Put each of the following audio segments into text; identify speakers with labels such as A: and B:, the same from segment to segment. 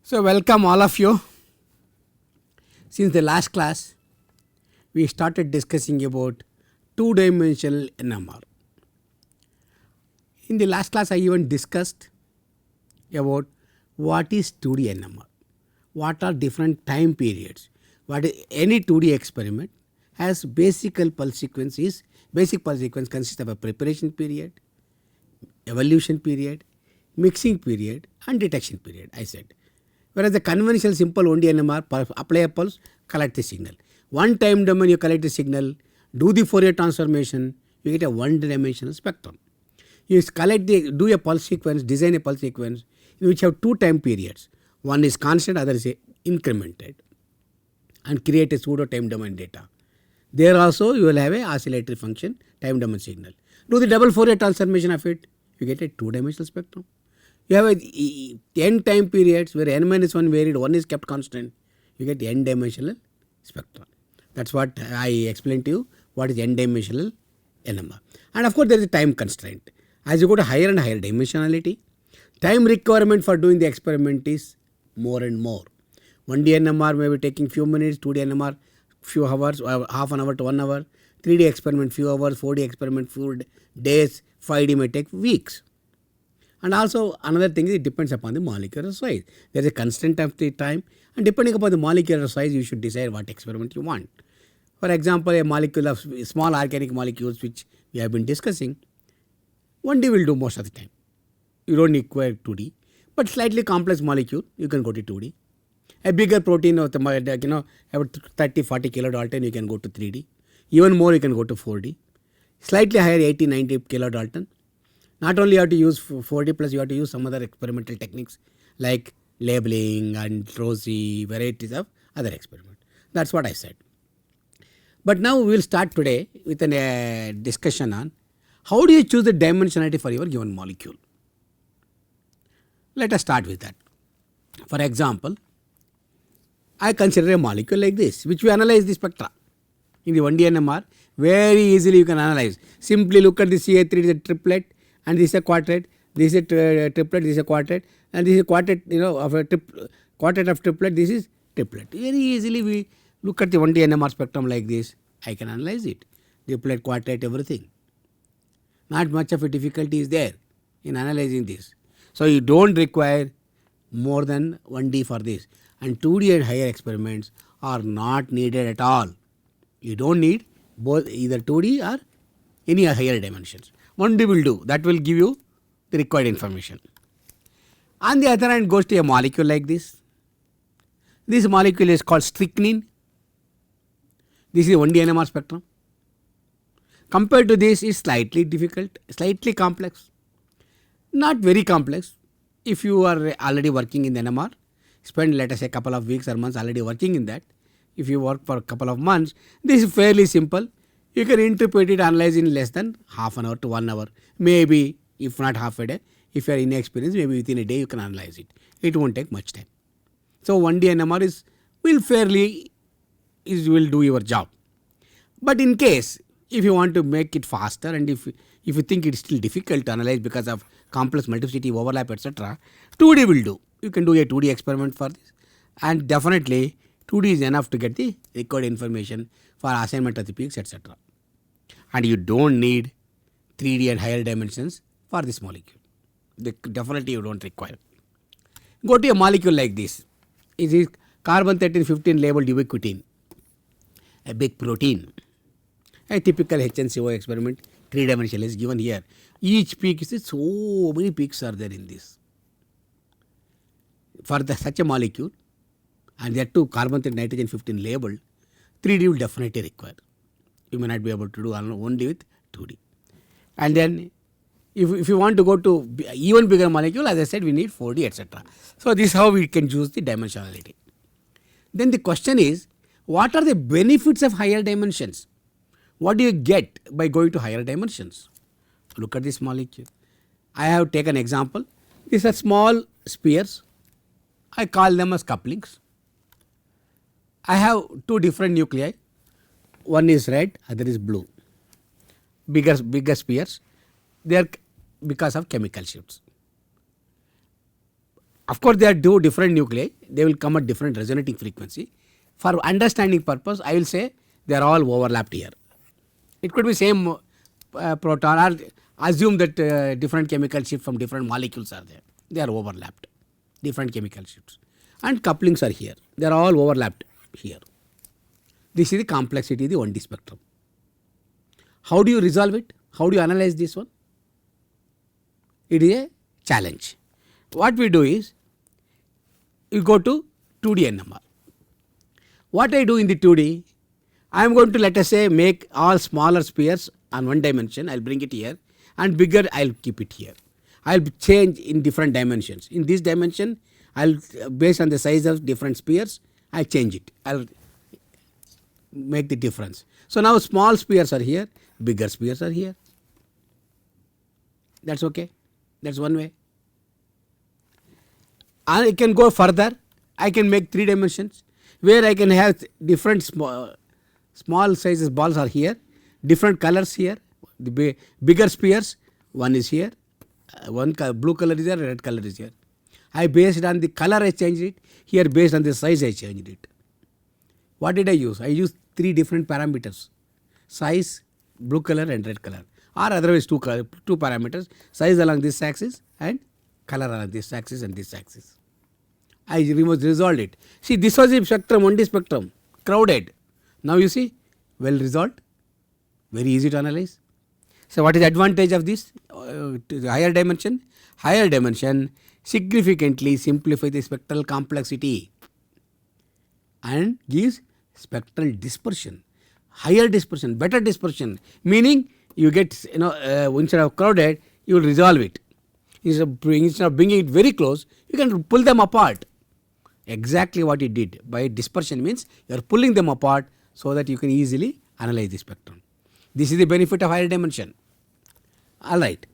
A: So welcome all of you. Since the last class, we started discussing about two-dimensional NMR. In the last class, I even discussed about what is 2D NMR, what are different time periods, any 2D experiment has basic pulse sequence consists of a preparation period, evolution period, mixing period and detection period, I said. Whereas the conventional simple only NMR, apply a pulse, collect the signal. One time domain you collect the signal, do the Fourier transformation, you get a one-dimensional spectrum. You do a pulse sequence, design a pulse sequence in which have two time periods. One is constant, other is incremented, and create a pseudo time domain data. There also you will have a oscillatory function time domain signal. Do the double Fourier transformation of it, you get a two-dimensional spectrum. You have n time periods where n minus 1 varied, 1 is kept constant, you get n dimensional spectrum. That is what I explained to you, what is n dimensional NMR. And of course there is a time constraint. As you go to higher and higher dimensionality, time requirement for doing the experiment is more and more. 1D NMR may be taking few minutes, 2D NMR few hours, half an hour to 1 hour, 3D experiment few hours, 4D experiment few days, 5D may take weeks. And also another thing is it depends upon the molecular size. There is a constant of the time, and depending upon the molecular size you should decide what experiment you want. For example, a molecule of small organic molecules which we have been discussing, 1D will do most of the time. You don't require 2D. But slightly complex molecule, you can go to 2D. A bigger protein of the about 30-40 kilodalton, you can go to 3D. Even more you can go to 4D. Slightly higher 80-90 kilodalton. Not only you have to use 4D plus, you have to use some other experimental techniques like labeling and rosy varieties of other experiments. That's what I said. But now we will start today with a discussion on how do you choose the dimensionality for your given molecule. Let us start with that. For example, I consider a molecule like this, which we analyze the spectra. In the 1D NMR, very easily you can analyze. Simply look at the CA3, it is a triplet, and this is a quartet, this is a triplet, this is a quartet, and this is a quartet, of a quartet of triplet, this is triplet. Very easily we look at the 1D NMR spectrum like this, I can analyze it. Triplet, quartet, everything. Not much of a difficulty is there in analyzing this. So you don't require more than 1D for this, and 2D and higher experiments are not needed at all. You don't need both either 2D or any higher dimensions. 1D will do, that will give you the required information. On the other hand, goes to a molecule like this. This molecule is called strychnine. This is 1D NMR spectrum. Compared to this is slightly difficult, slightly complex. Not very complex. If you are already working in the NMR, spend let us say a couple of weeks or months already working in that. If you work for a couple of months, this is fairly simple. You can interpret it, analyze in less than half an hour to 1 hour. Maybe, if not half a day, if you are inexperienced, maybe within a day you can analyze it. It won't take much time. So 1D NMR will do your job. But in case, if you want to make it faster and if you think it is still difficult to analyze because of complex multiplicity, overlap, etc., 2D will do. You can do a 2D experiment for this, and definitely 2D is enough to get the required information for assignment of the peaks, etc. And you don't need 3D and higher dimensions for this molecule. Definitely you don't require. Go to a molecule like this. It is carbon 13-15 labeled ubiquitin, a big protein. A typical HNCO experiment, 3-dimensional is given here. Each peak is so many peaks are there in this. For such a molecule, and there are two carbon 13 nitrogen 15 labeled, 3D will definitely require. You may not be able to do only with 2D. And then if you want to go to even bigger molecule, as I said, we need 4D, etc. So this is how we can choose the dimensionality. Then the question is, what are the benefits of higher dimensions? What do you get by going to higher dimensions? Look at this molecule. I have taken example. These are small spheres. I call them as couplings. I have two different nuclei. One is red, other is blue. Bigger spheres. They are because of chemical shifts. Of course, they are two different nuclei. They will come at different resonating frequency. For understanding purpose, I will say they are all overlapped here. It could be same proton, or assume that different chemical shifts from different molecules are there. They are overlapped, different chemical shifts. And couplings are here. They are all overlapped here. This is the complexity of the 1D spectrum. How do you resolve it? How do you analyze this one? It is a challenge. What we do is, you go to 2D NMR. What I do in the 2D, I am going to, let us say, make all smaller spheres on one dimension. I will bring it here, and bigger I will keep it here. I will change in different dimensions. In this dimension, I will, based on the size of different spheres, I change it. I will make the difference. So now small spheres are here, bigger spheres are here. That's okay. That's one way. I can go further. I can make 3 dimensions where I can have different small sizes balls are here, different colors here. The bigger spheres, one is here, one blue color is here, red color is here. I based on the color I changed it. Here based on the size I changed it. What did I use? I used 3 different parameters: size, blue color and red color, or otherwise two parameters: size along this axis and color along this axis and this axis. I resolved it. See, this was a spectrum, 1D spectrum, crowded. Now you see, well resolved, very easy to analyze. So what is the advantage of this higher dimension? Higher dimension significantly simplify the spectral complexity and gives spectral dispersion, higher dispersion, better dispersion, meaning you get, instead of crowded, you will resolve it. Instead of bringing it very close, you can pull them apart. Exactly what it did by dispersion means you are pulling them apart so that you can easily analyze the spectrum. This is the benefit of higher dimension. Alright.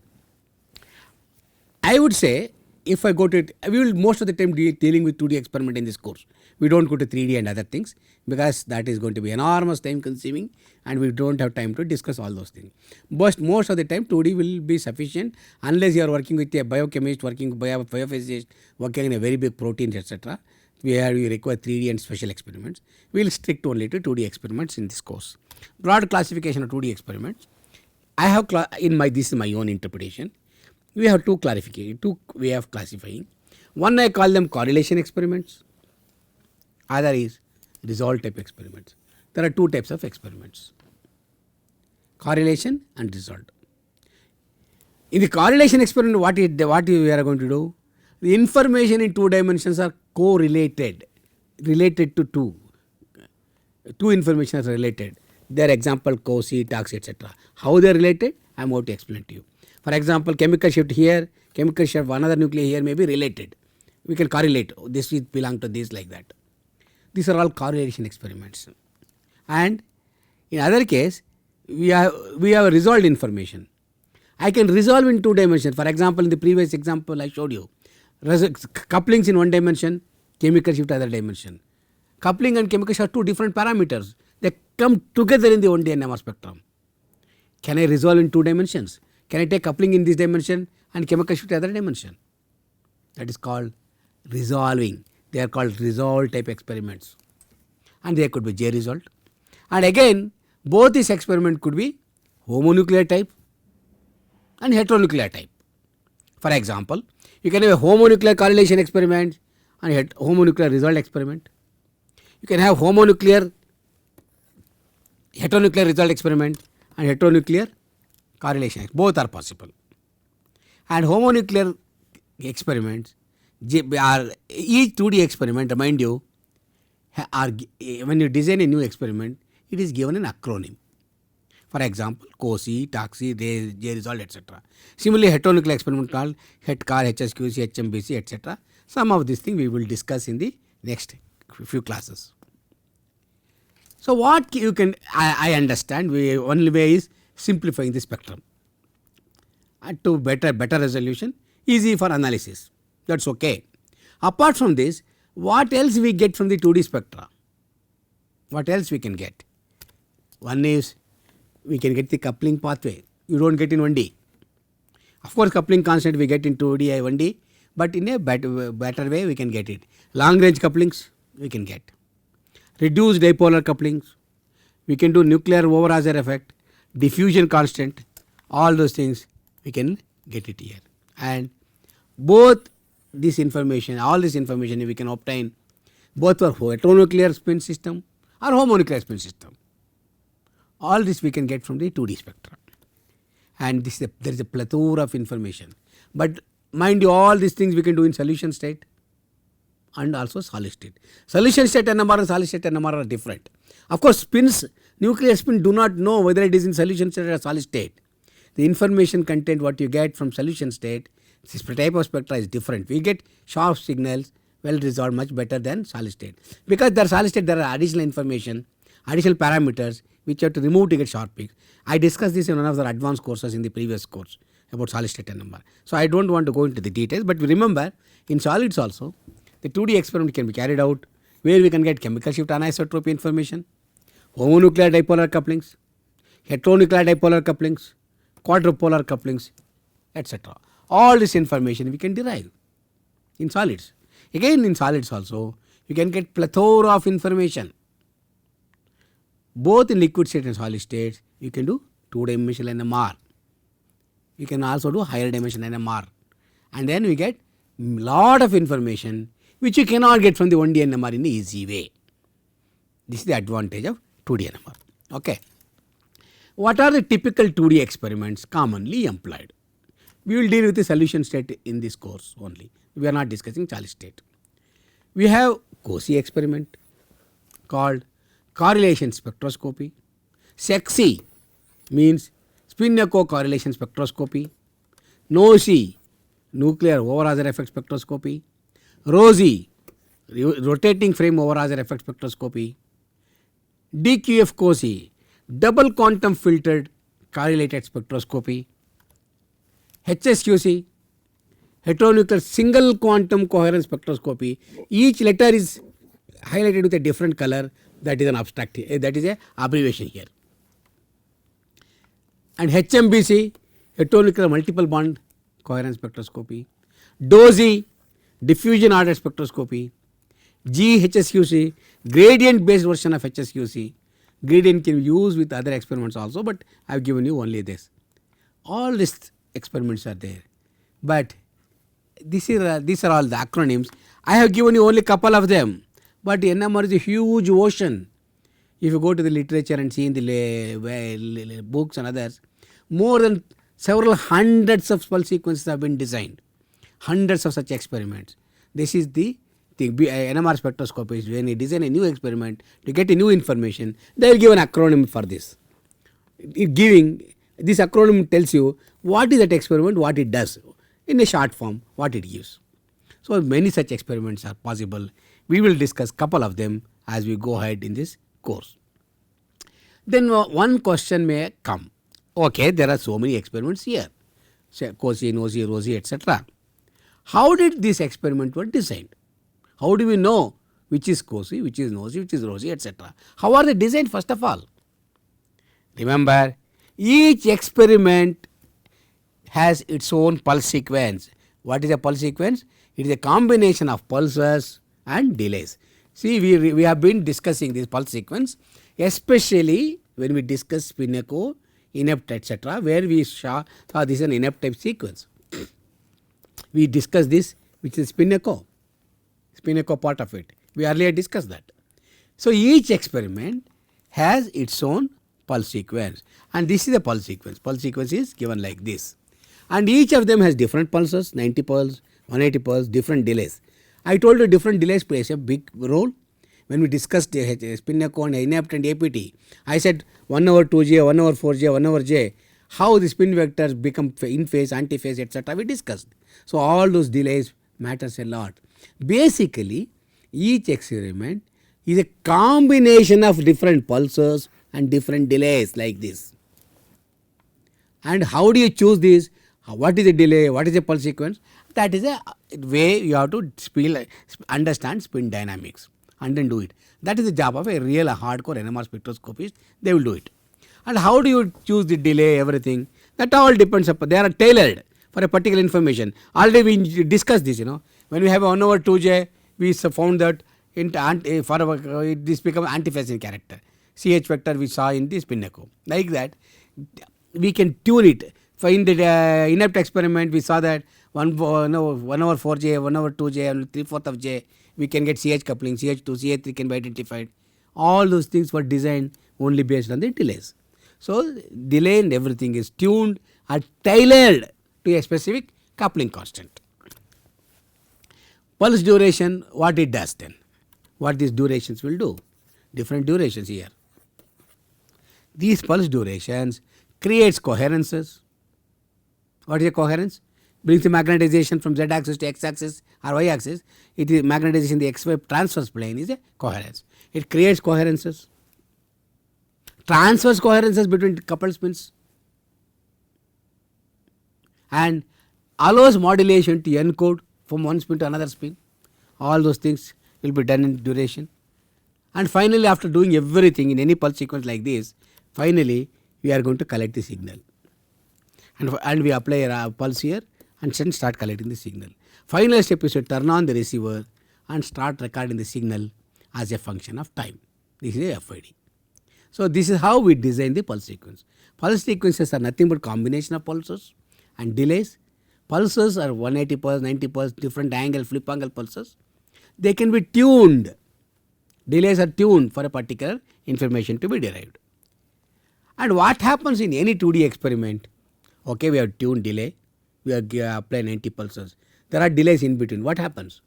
A: I would say, if I go to it, we will most of the time dealing with 2D experiment in this course. We don't go to 3D and other things because that is going to be enormous time consuming and we don't have time to discuss all those things. But most of the time 2D will be sufficient unless you are working with a biochemist, working biophysicist, working in a very big proteins, etc. Where you require 3D and special experiments. We will stick only to 2D experiments in this course. Broad classification of 2D experiments. I have this is my own interpretation. We have two way of classifying. One I call them correlation experiments. Other is resolve type experiments. There are 2 types of experiments: correlation and resolve. In the correlation experiment, what we are going to do? The information in 2 dimensions are correlated, related to 2. 2 information are related. Their example, COSI, TOX, etc. How they are related? I am going to explain to you. For example, chemical shift here, chemical shift of another nuclei here may be related. We can correlate. This will belong to this, like that. These are all correlation experiments. And in other case, we have resolved information. I can resolve in 2 dimensions. For example, in the previous example I showed you, couplings in 1 dimension, chemical shift other dimension. Coupling and chemical shift are 2 different parameters. They come together in the 1D NMR spectrum. Can I resolve in 2 dimensions? Can I take coupling in this dimension and chemical shift other dimension? That is called resolving. They are called resolve type experiments. And there could be J result. And again, both these experiments could be homonuclear type and heteronuclear type. For example, you can have a homonuclear correlation experiment and homonuclear result experiment. You can have heteronuclear result experiment and heteronuclear correlation. Both are possible. And homonuclear experiments are each 2D experiment, mind you, when you design a new experiment, it is given an acronym. For example, COSI, TOXI, J result, etc. Similarly, heteronuclear experiment called HETCAR, HSQC, HMBC, etc. Some of these things we will discuss in the next few classes. So what you can, I understand, only way is simplifying the spectrum and to better resolution, easy for analysis. That's okay. Apart from this, what else we get from the 2D spectra? What else we can get? One is we can get the coupling pathway. You don't get in 1D. Of course, coupling constant we get in 2D and 1D. but in a better way we can get it. Long range couplings we can get. Reduced dipolar couplings, we can do nuclear over-Hazer effect, diffusion constant, all those things we can get it here. And both this information, all this information we can obtain both for heteronuclear spin system or homonuclear spin system. All this we can get from the 2D spectra. And there is a plethora of information. But mind you, all these things we can do in solution state and also solid state. Solution state NMR and solid state NMR are different. Of course, spins, nuclear spin do not know whether it is in solution state or solid state. The information content what you get from solution state, this type of spectra is different. We get sharp signals, well resolved, much better than solid state. Because there are solid state, there are additional information, additional parameters which you have to remove to get sharp peaks. I discussed this in one of the advanced courses in the previous course about solid state NMR. So I don't want to go into the details, but remember in solids also the 2D experiment can be carried out where we can get chemical shift anisotropy information, homonuclear dipolar couplings, heteronuclear dipolar couplings, quadrupolar couplings, etc. All this information we can derive in solids. Again in solids also you can get plethora of information. Both in liquid state and solid states you can do 2-dimensional NMR. You can also do higher dimension NMR. And then we get lot of information which you cannot get from the 1D NMR in the easy way. This is the advantage of 2D NMR. Okay. What are the typical 2D experiments commonly employed? We will deal with the solution state in this course only. We are not discussing solid state. We have Cauchy experiment called correlation spectroscopy. SECSI means spin echo correlation spectroscopy. NOSI, nuclear over-Hazer effect spectroscopy. ROSI, rotating frame over-Hazer effect spectroscopy. DQF Cauchy, double quantum filtered correlated spectroscopy. HSQC, heteronuclear single quantum coherence spectroscopy. Each letter is highlighted with a different color. That is an abstract, that is a abbreviation here. And HMBC, heteronuclear multiple bond coherence spectroscopy. DOSI, diffusion order spectroscopy. GHSQC, gradient based version of HSQC. Gradient can be used with other experiments also, but I have given you only this. All these experiments are there, but these are all the acronyms. I have given you only couple of them, but NMR is a huge ocean. If you go to the literature and see in the books and others, more than several hundreds of pulse sequences have been designed, hundreds of such experiments. This is the NMR spectroscopy is when you design a new experiment to get a new information, they will give an acronym for this. This acronym tells you what is that experiment, what it does, in a short form, what it gives. So many such experiments are possible. We will discuss couple of them as we go ahead in this course. Then one question may come. Okay, there are so many experiments here, Cauchy, NOSI, ROSI, etc. How did this experiment were designed? How do we know which is Cauchy, which is NOSI, which is ROSI, etc.? How are they designed first of all? Remember, each experiment has its own pulse sequence. What is a pulse sequence? It is a combination of pulses and delays. See, we have been discussing this pulse sequence, especially when we discuss spin echo, inept, etc., where we saw this is an inept type sequence. We discussed this, which is spin echo part of it. We earlier discussed that. So each experiment has its own pulse sequence, and this is a pulse sequence. Pulse sequence is given like this, and each of them has different pulses, 90 pulse, 180 pulse, different delays. I told you different delays plays a big role. When we discussed spin echo and inept and APT, I said 1 over 2j, 1 over 4j, 1 over j, how the spin vectors become in phase, anti phase, etc. we discussed. So all those delays matters a lot. Basically, each experiment is a combination of different pulses and different delays like this. And how do you choose this? What is a delay? What is a pulse sequence? That is a way you have to understand spin dynamics and then do it. That is the job of a real hardcore NMR spectroscopist. They will do it. And how do you choose the delay, everything? That all depends upon, they are tailored for a particular information. Already we discussed this, when we have 1 over 2j, we found that this becomes antiphase in character. CH vector we saw in this spin echo. Like that, we can tune it. For in the inept experiment, we saw that 1 over 4j, 1 over 2j, and 3/4 of j, we can get CH coupling, CH2, CH3 can be identified. All those things were designed only based on the delays. So, delay and everything is tuned or tailored to a specific coupling constant. Pulse duration, what it does then? What these durations will do? Different durations here. These pulse durations creates coherences. What is a coherence? Brings the magnetization from z axis to x axis or y axis. It is magnetization in the xy transverse plane is a coherence. It creates coherences, transfers coherences between coupled spins, and allows modulation to encode from one spin to another spin. All those things will be done in duration. And finally, after doing everything in any pulse sequence like this, finally we are going to collect the signal. And we apply a pulse here and then start collecting the signal. Final step is to turn on the receiver and start recording the signal as a function of time. This is a FID. So, this is how we design the pulse sequence. Pulse sequences are nothing but combination of pulses and delays. Pulses are 180 pulse, 90 pulse, different angle, flip angle pulses. They can be tuned. Delays are tuned for a particular information to be derived. And what happens in any 2D experiment? Okay, we have tuned delay, we have applied 90 pulses. There are delays in between. What happens?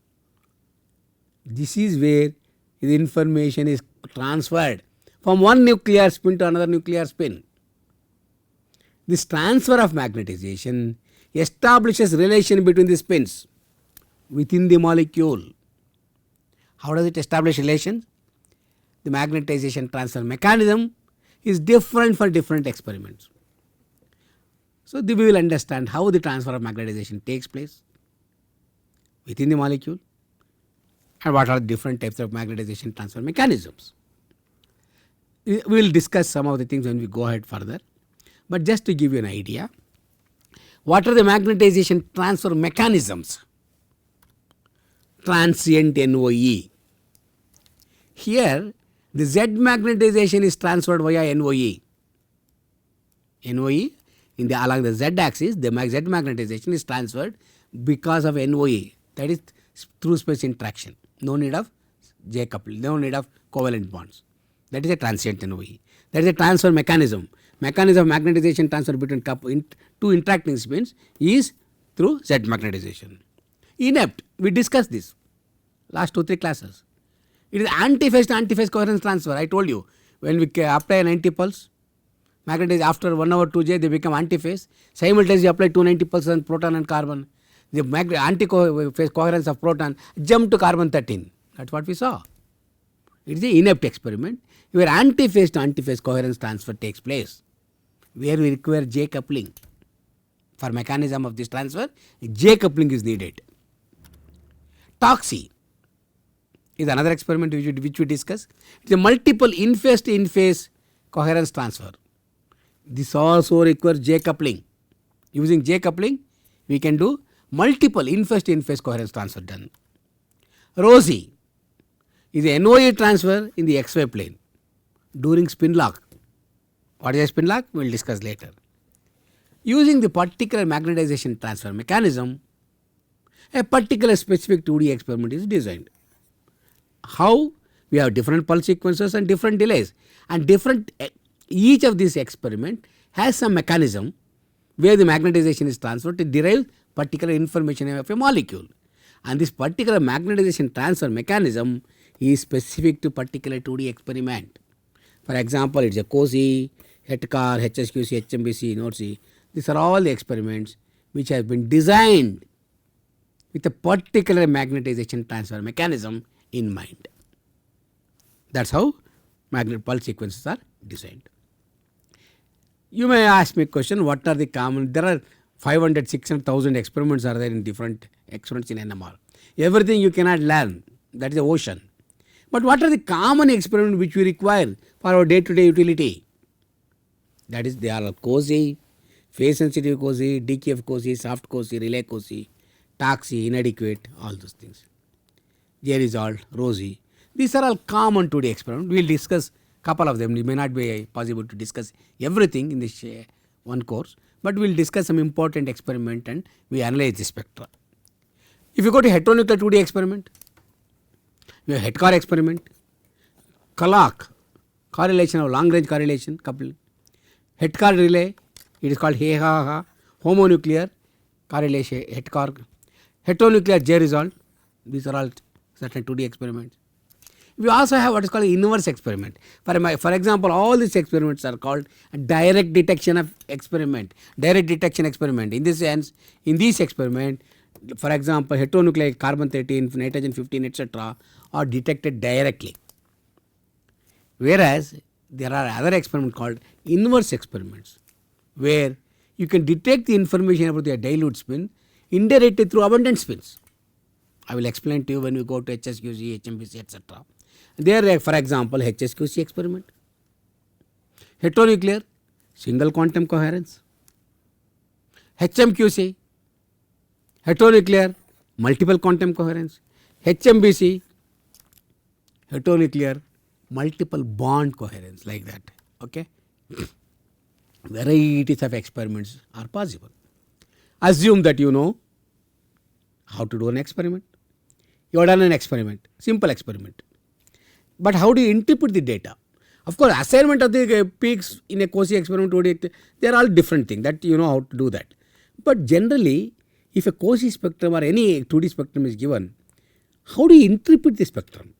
A: This is where the information is transferred from one nuclear spin to another nuclear spin. This transfer of magnetization establishes relation between the spins within the molecule. How does it establish relation? The magnetization transfer mechanism is different for different experiments. So, we will understand how the transfer of magnetization takes place within the molecule and what are the different types of magnetization transfer mechanisms. We will discuss some of the things when we go ahead further, but just to give you an idea, what are the magnetization transfer mechanisms? Transient NOE. Here, the Z magnetization is transferred via NOE. NOE along the Z axis, the Z magnetization is transferred because of NOE, that is through space interaction. No need of J coupling, no need of covalent bonds. That is a transient NOE. That is a transfer mechanism. Mechanism of magnetization transfer between two interacting spins is through Z magnetization. Inept, we discussed this last 2-3 classes. It is antiphase to antiphase coherence transfer. I told you, when we apply a 90 pulse, magnetize after 1 over 2j, they become antiphase. Simultaneously apply 290 pulses on proton and carbon. The antiphase coherence of proton jump to carbon 13. That's what we saw. It is an inept experiment where antiphase to antiphase coherence transfer takes place, where we require J coupling. For mechanism of this transfer, J coupling is needed. Toxi is another experiment which we discuss. It is a multiple in-phase to in-phase coherence transfer. This also requires J coupling. Using J coupling, we can do multiple in-phase to in-phase coherence transfer done. ROSI is a NOE transfer in the XY plane during spin lock. What is a spin lock? We will discuss later. Using the particular magnetization transfer mechanism, a particular specific 2D experiment is designed. How? We have different pulse sequences and different delays, and each of these experiment has some mechanism where the magnetization is transferred to derive particular information of a molecule, and this particular magnetization transfer mechanism is specific to particular 2D experiment. For example, it is a COSI, HETCAR, HSQC, HMBC, NORC. These are all the experiments which have been designed with a particular magnetization transfer mechanism in mind. That is how magnet pulse sequences are designed. You may ask me a question, what are the common, there are 500, 600,000 experiments are there in different experiments in NMR. Everything you cannot learn, that is the ocean. But what are the common experiments which we require for our day-to-day utility? That is, they are COSI, phase sensitive COSY, DKF COSY, soft COSY, relay COSY, taxi, inadequate, all those things. J result, rosy. These are all common 2D experiments. We will discuss couple of them. It may not be possible to discuss everything in this one course, but we will discuss some important experiment and we analyze the spectra. If you go to heteronuclear 2D experiment, we have head-car experiment, clock, correlation of long range correlation coupling, head-car relay, it is called HEHA, homonuclear correlation, head-car, heteronuclear J result. These are all certain 2D experiments. We also have what is called inverse experiment. For example, all these experiments are called direct detection of experiment, direct detection experiment. In this sense, in this experiment, for example, heteronucleic carbon 13, nitrogen 15, etc. are detected directly. Whereas there are other experiments called inverse experiments, where you can detect the information about their dilute spin indirectly through abundant spins. I will explain to you when we go to HSQC, HMBC, etc. There, for example, HSQC experiment, heteronuclear, single quantum coherence, HMQC, heteronuclear, multiple quantum coherence, HMBC, heteronuclear, multiple bond coherence, like that. Okay, varieties of experiments are possible. Assume that you know how to do an experiment. You have done an experiment, simple experiment. But how do you interpret the data? Of course, assignment of the peaks in a COSY experiment, they are all different things that you know how to do that. But generally, if a COSY spectrum or any 2D spectrum is given, how do you interpret the spectrum?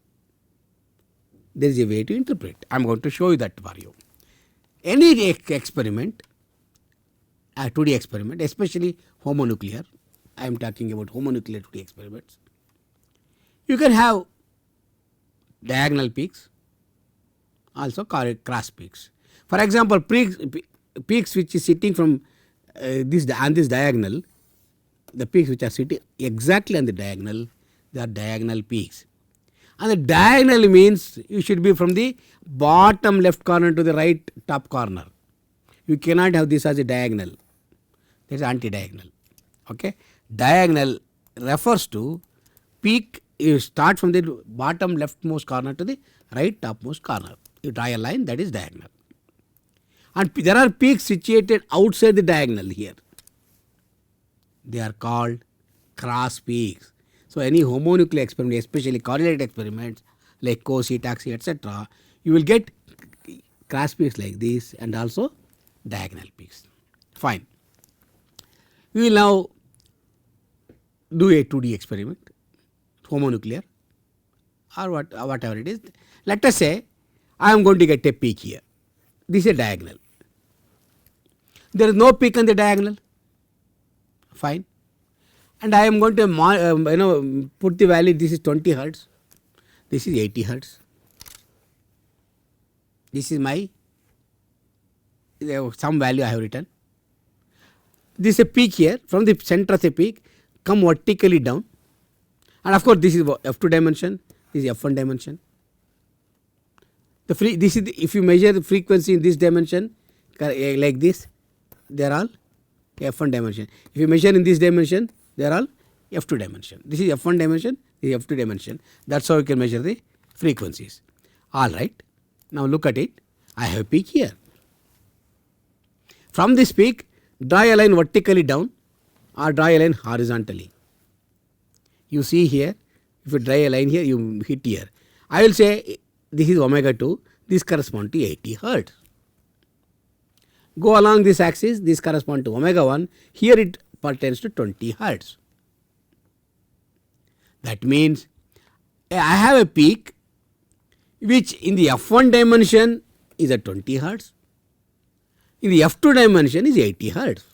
A: There is a way to interpret. I am going to show you that for you. Any experiment, a 2D experiment, especially homonuclear, I am talking about homonuclear 2D experiments, you can have diagonal peaks, also cross peaks. For example, peaks which is sitting from this diagonal, the peaks which are sitting exactly on the diagonal, they are diagonal peaks. And the diagonal means you should be from the bottom left corner to the right top corner. You cannot have this as a diagonal. That is anti-diagonal. Okay, diagonal refers to peak. You start from the bottom leftmost corner to the right topmost corner. You draw a line, that is diagonal. And there are peaks situated outside the diagonal here. They are called cross peaks. So, any homonuclear experiment, especially correlated experiments like COSY, taxi, etc., you will get cross peaks like this and also diagonal peaks. Fine. We will now do a 2D experiment, homonuclear or whatever it is. Let us say I am going to get a peak here. This is a diagonal. There is no peak on the diagonal. Fine. And I am going to put the value. This is 20 hertz. This is 80 hertz. This is my some value I have written. This is a peak here. From the center of the peak, come vertically down. And of course, this is F2 dimension, this is F1 dimension. This is if you measure the frequency in this dimension like this, they are all F1 dimension. If you measure in this dimension, they are all F2 dimension. This is F1 dimension, this is F2 dimension. That's how you can measure the frequencies. All right. Now look at it. I have a peak here. From this peak, draw a line vertically down or draw a line horizontally. You see here, if you draw a line here, you hit here. I will say this is omega 2, this corresponds to 80 hertz. Go along this axis, this corresponds to omega 1, here it pertains to 20 hertz. That means I have a peak which in the F1 dimension is at 20 hertz, in the F2 dimension is 80 hertz.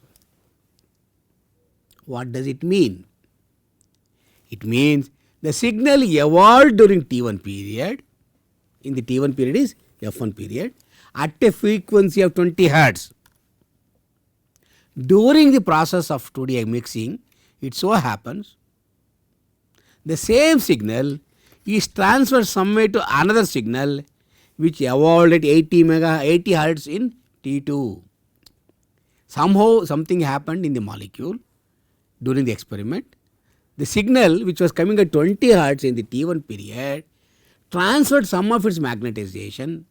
A: What does it mean? It means the signal evolved during T1 period, in the T1 period is F1 period, at a frequency of 20 hertz. During the process of 2D mixing, it so happens the same signal is transferred somewhere to another signal which evolved at 80 hertz in T2. Somehow something happened in the molecule during the experiment. The signal which was coming at 20 hertz in the T1 period transferred some of its magnetization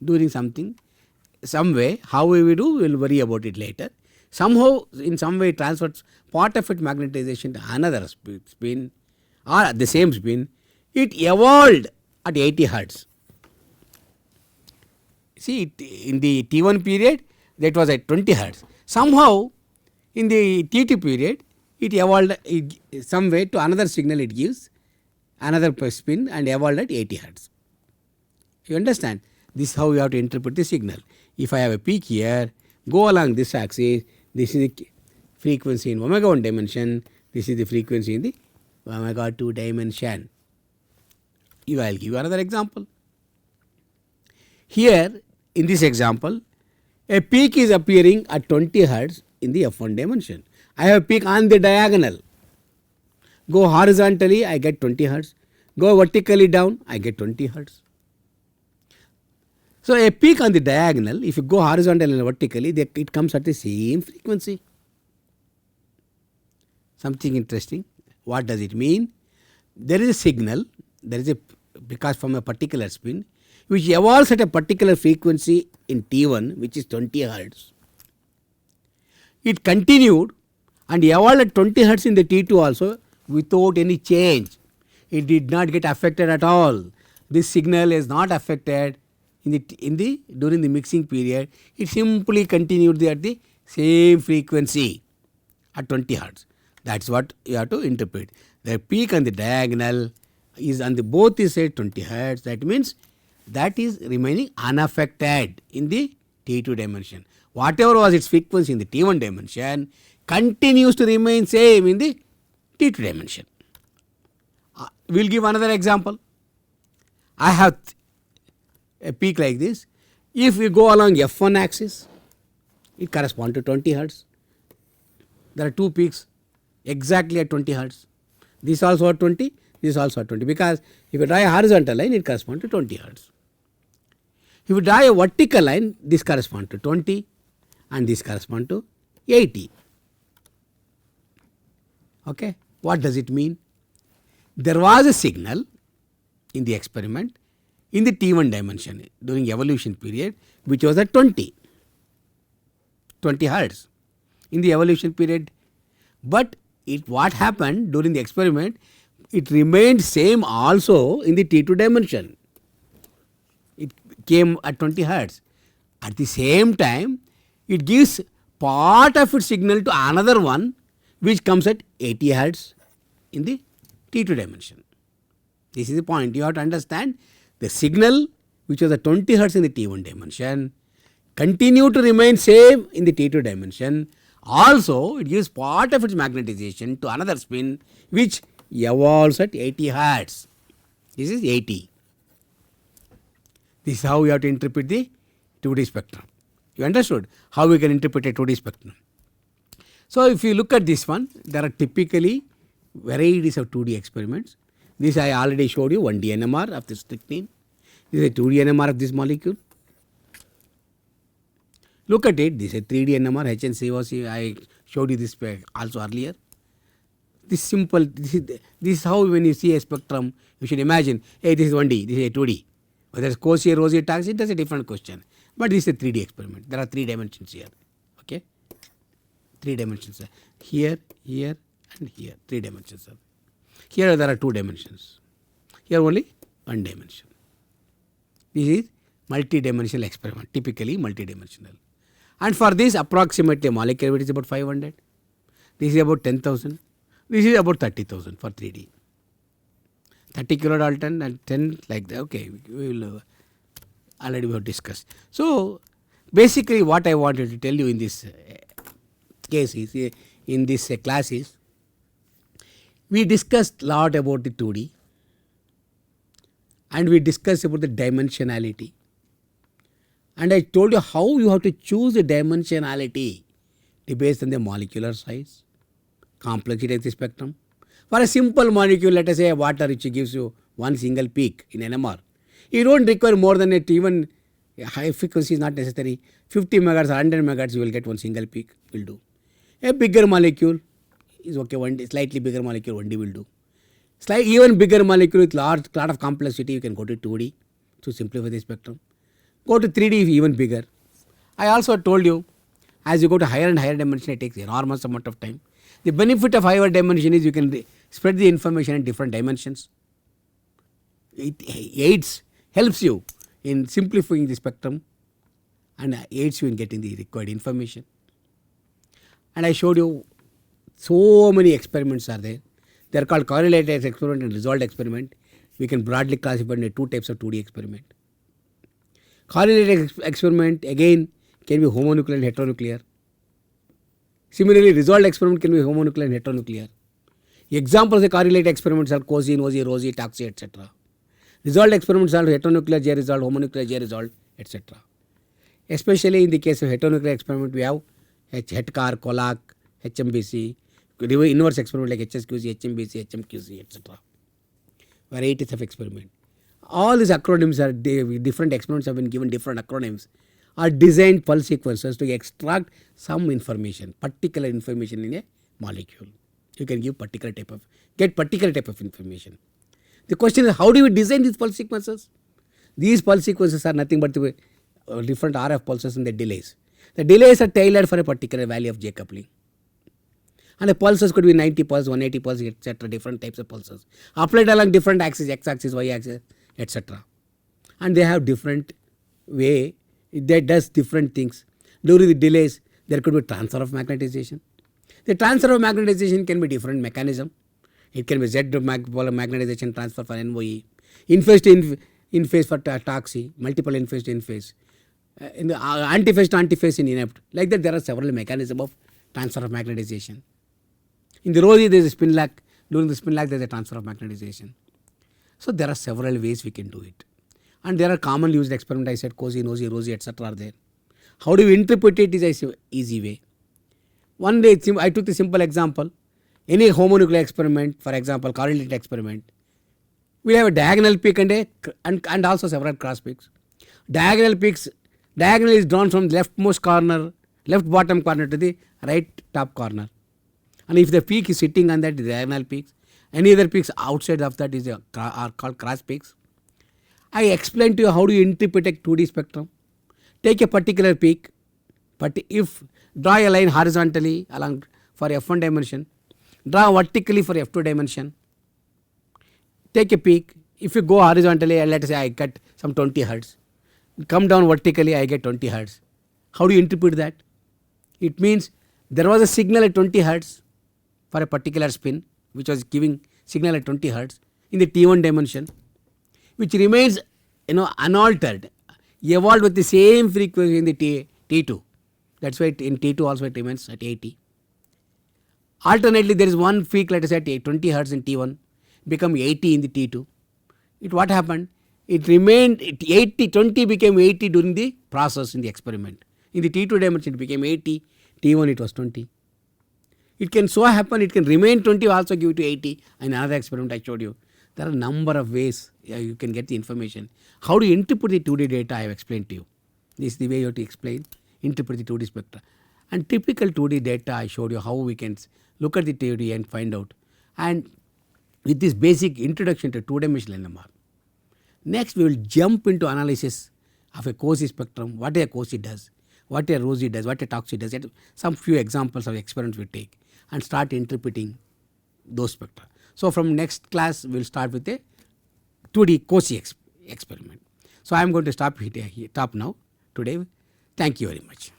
A: during some way. How we will do, we will worry about it later. Somehow, in some way, transfers part of its magnetization to another spin or at the same spin. It evolved at 80 hertz. See, in the T1 period, that was at 20 hertz. Somehow, in the T2 period, it evolved some way to another signal it gives, another spin and evolved at 80 hertz. You understand? This is how you have to interpret the signal. If I have a peak here, go along this axis, this is the frequency in omega 1 dimension, this is the frequency in the omega 2 dimension. I will give you another example. Here, in this example, a peak is appearing at 20 hertz in the F1 dimension. I have a peak on the diagonal. Go horizontally, I get 20 hertz. Go vertically down, I get 20 hertz. So, a peak on the diagonal, if you go horizontally and vertically, it comes at the same frequency. Something interesting. What does it mean? There is a signal, because from a particular spin, which evolves at a particular frequency in T1, which is 20 hertz. It continued and evolved at 20 hertz in the T2 also without any change. It did not get affected at all. This signal is not affected during the mixing period. It simply continued at the same frequency at 20 hertz. That is what you have to interpret. The peak on the diagonal is on the both the sides 20 hertz. That means that is remaining unaffected in the T2 dimension. Whatever was its frequency in the T1 dimension continues to remain same in the T2 dimension. We will give another example. I have a peak like this. If we go along F1 axis, it corresponds to 20 hertz. There are two peaks exactly at 20 hertz. This also at 20, this also at 20, because if you draw a horizontal line, it corresponds to 20 hertz. If you draw a vertical line, this corresponds to 20 and this corresponds to 80. Okay. What does it mean? There was a signal in the experiment in the T1 dimension during evolution period, which was at 20 hertz in the evolution period. But what happened during the experiment, it remained same also in the T2 dimension. It came at 20 hertz. At the same time, it gives part of its signal to another one which comes at 80 hertz in the T2 dimension. This is the point. You have to understand the signal which was at 20 hertz in the T1 dimension continue to remain same in the T2 dimension. Also, it gives part of its magnetization to another spin which evolves at 80 hertz. This is 80. This is how we have to interpret the 2D spectrum. You understood how we can interpret a 2D spectrum. So, if you look at this one, there are typically varieties of 2D experiments. This I already showed you 1D NMR of the strychnine. This is a 2D NMR of this molecule. Look at it. This is a 3D NMR HNCOC. I showed you this also earlier. This simple. This is how when you see a spectrum, you should imagine. Hey, this is 1D. This is a 2D. Whether it's Cossier, Rosier, Taxi, that's a different question. But this is a 3D experiment. There are 3 dimensions here. Okay, 3 dimensions here, here, and here. 3 dimensions. Here there are 2 dimensions. Here only 1 dimension. This is multi-dimensional experiment. Typically multi-dimensional. And for this, approximately molecular weight is about 500. This is about 10,000. This is about 30,000 for 3D. 30 kilodalton and 10 like that. Okay, we will already we have discussed. So, basically what I wanted to tell you in this case is, in this class is, we discussed lot about the 2D and we discussed about the dimensionality. And I told you how you have to choose the dimensionality based on the molecular size, complexity of the spectrum. For a simple molecule, let us say water which gives you one single peak in NMR, you don't require more than a T1 High frequency is not necessary. 50 megahertz or 100 megahertz you will get one single peak will do. A bigger molecule is okay, slightly bigger molecule 1D will do. Even bigger molecule with lot of complexity you can go to 2D to simplify the spectrum. Go to 3D even bigger. I also told you as you go to higher and higher dimension it takes enormous amount of time. The benefit of higher dimension is you can spread the information in different dimensions. It helps you in simplifying the spectrum and aids you in getting the required information. And I showed you so many experiments are there. They are called correlated experiment and resolved experiment. We can broadly classify into two types of 2D experiment. Correlated experiment again can be homonuclear and heteronuclear. Similarly, resolved experiment can be homonuclear and heteronuclear. Examples of correlated experiments are COSY, NOSY, ROSY, TOXY, etc. Resolved experiments are heteronuclear J resolved, homonuclear J resolved, etc. Especially in the case of heteronuclear experiment, we have HETCAR, COLAC, HMBC, inverse experiment like HSQC, HMBC, HMQC, etc. Varieties of experiment. All these acronyms are different experiments have been given different acronyms. Are designed pulse sequences to extract some information, particular information in a molecule. You can get particular type of information. The question is, how do we design these pulse sequences? These pulse sequences are nothing but the different RF pulses and the delays. The delays are tailored for a particular value of J coupling. And the pulses could be 90 pulse, 180 pulse, etc. Different types of pulses applied along different axes, x axis, y axis, etc. And they have different way. That does different things. During the delays, there could be transfer of magnetization. The transfer of magnetization can be different mechanism. It can be Z polar magnetization transfer for NOE, in phase for TOXY, multiple in phase to in phase, in the antiphase to antiphase in inept. Like that, there are several mechanisms of transfer of magnetization. In the ROSY, there is a spin lag. During the spin lag, there is a transfer of magnetization. So there are several ways we can do it. And there are commonly used experiments, I said COSY, NOSY, ROSY, etc. are there. How do we interpret it is an easy way. One day I took the simple example. Any homonuclear experiment, for example, correlated experiment, we have a diagonal peak and also several cross peaks. Diagonal is drawn from leftmost corner, left bottom corner to the right top corner. And if the peak is sitting on that diagonal peaks, any other peaks outside of that are called cross peaks. I explained to you how do you interpret a 2D spectrum. Take a particular peak, but if draw a line horizontally along for F1 dimension, draw vertically for F2 dimension, take a peak. If you go horizontally, and let us say I get some 20 hertz, come down vertically, I get 20 hertz. How do you interpret that? It means there was a signal at 20 hertz for a particular spin, which was giving signal at 20 hertz in the T1 dimension, which remains unaltered, evolved with the same frequency in the T2. That's why in T2 also it remains at 80. Alternately, there is one peak, let us say at 20 hertz in T1, become 80 in the T2. What happened? It remained 80, 20 became 80 during the process in the experiment. In the T2 dimension it became 80, T1 it was 20. It can so happen, it can remain 20, also give it to 80. In another experiment I showed you. There are a number of ways you can get the information. How do you interpret the 2D data I have explained to you. This is the way you have to explain, interpret the 2D spectra. And typical 2D data I showed you how we can look at the 2D and find out. And with this basic introduction to two-dimensional NMR. Next we will jump into analysis of a COSY spectrum, what a COSY does, what a ROSY does, what a TOXY does. Some few examples of experiments we take and start interpreting those spectra. So from next class we will start with a 2D COSY experiment. So I am going to stop now today. Thank you very much.